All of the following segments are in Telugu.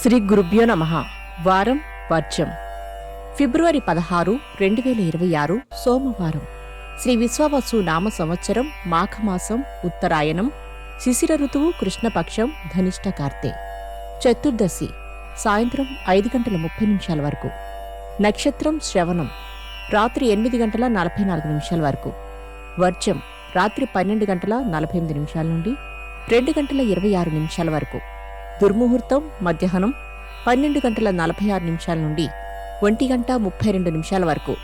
శ్రీ గురుభ్యో నమః. వారం వర్జం. ఫిబ్రవరి 16, 2026 సోమవారం. శ్రీ విశ్వావసు నామ సంవత్సరం మాఘమాసం ఉత్తరాయణం. శిశిర ఋతువు కృష్ణపక్షం ధనిష్ట కార్తె. చతుర్దశి సాయంత్రం 5:30 వరకు. నక్షత్రం శ్రవణం రాత్రి 8:44 వరకు. వర్జం రాత్రి 12:48 నుండి 2:26 వరకు. దుర్ముహూర్తం మధ్యాహ్నం 12:46 నుండి 1:32 వరకు.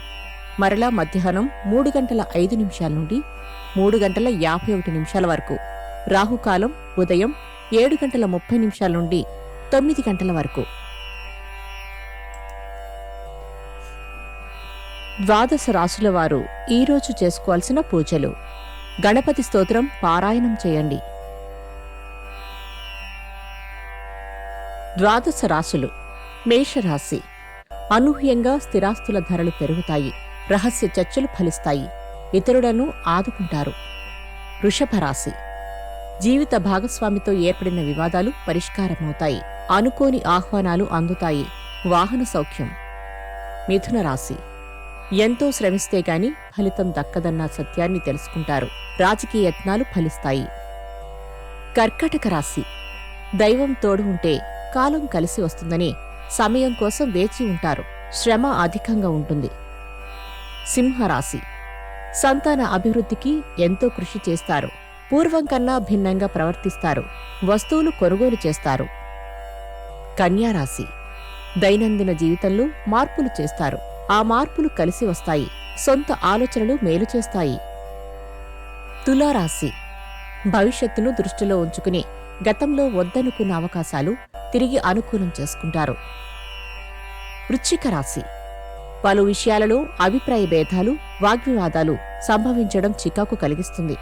మరలా మధ్యాహ్నం 3:05 నుండి 3:51 వరకు. రాహుకాలం ఉదయం 7:30 నుండి 9 వరకు. ద్వాదశ రాశుల వారు ఈరోజు చేసుకోవాల్సిన పూజలు. గణపతి స్తోత్రం పారాయణం చేయండి. ద్వాదశ రాశులు. మేషరాశి. అనూహ్యంగా స్థిరాస్తుల ధరలు పెరుగుతాయి. రహస్య చర్చలు ఫలిస్తాయి. ఇతరులను ఆదుకుంటారు. వృషభరాశి. జీవిత భాగస్వామితో ఏర్పడిన వివాదాలు పరిష్కారమవుతాయి. అనుకోని ఆహ్వానాలు అందుతాయి. వాహన సౌఖ్యం. మిథున రాశి. ఎంతో శ్రమిస్తే గాని ఫలితం దక్కదన్న సత్యాన్ని తెలుసుకుంటారు. రాజకీయ యత్నాలు ఫలిస్తాయి. కర్కాటక రాశి. దైవం తోడు ఉంటే కాలం కలిసి వస్తుందని సమయం కోసం వేచి ఉంటారు. శ్రమ అధికంగా ఉంటుంది. సింహరాశి. సంతాన అభివృద్ధికి ఎంతో కృషి చేస్తారు. పూర్వం కన్నా భిన్నంగా ప్రవర్తిస్తారు. వస్తువులు కొనుగోలు చేస్తారు. కన్యారాశి. దైనందిన జీవితంలో మార్పులు చేస్తారు. ఆ మార్పులు కలిసి వస్తాయి. సొంత ఆలోచనలు మేలు చేస్తాయి. తులారాశి. భవిష్యత్తును దృష్టిలో ఉంచుకుని గతంలో వద్దనుకున్న అవకాశాలు తిరిగి అనుకూలం చేసుకుంటారు. వృశ్చిక రాశి. పలు విషయాలలో అభిప్రాయ భేదాలు, వాగ్వివాదాలు సంభవించడం చికాకు కలిగిస్తుంది.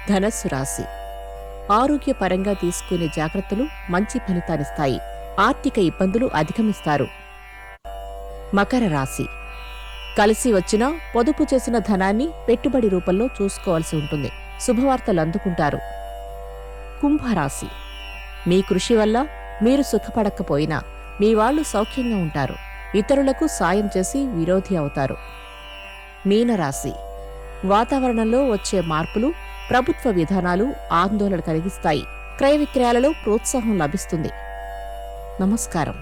ధనస్సు రాశి. ఆరోగ్యపరంగా తీసుకునే జాగ్రత్తలు మంచి ఫలితాన్నిస్తాయి. ఆర్థిక ఇబ్బందులు అధిగమిస్తారు. మకర రాశి. కలిసి వచ్చినా పొదుపు చేసిన ధనాన్ని పెట్టుబడి రూపంలో చూసుకోవాల్సి ఉంటుంది. శుభవార్తలు అందుకుంటారు. కుంభరాశి. మీ కృషి వల్ల మీరు సుఖపడకపోయినా మీ వాళ్లు సౌఖ్యంగా ఉంటారు. ఇతరులకు సాయం చేసి విరోధి అవుతారు. మీనరాశి. వాతావరణంలో వచ్చే మార్పులు, ప్రభుత్వ విధానాలు ఆందోళన కలిగిస్తాయి. క్రయ విక్రయాలలో ప్రోత్సాహం లభిస్తుంది. నమస్కారం.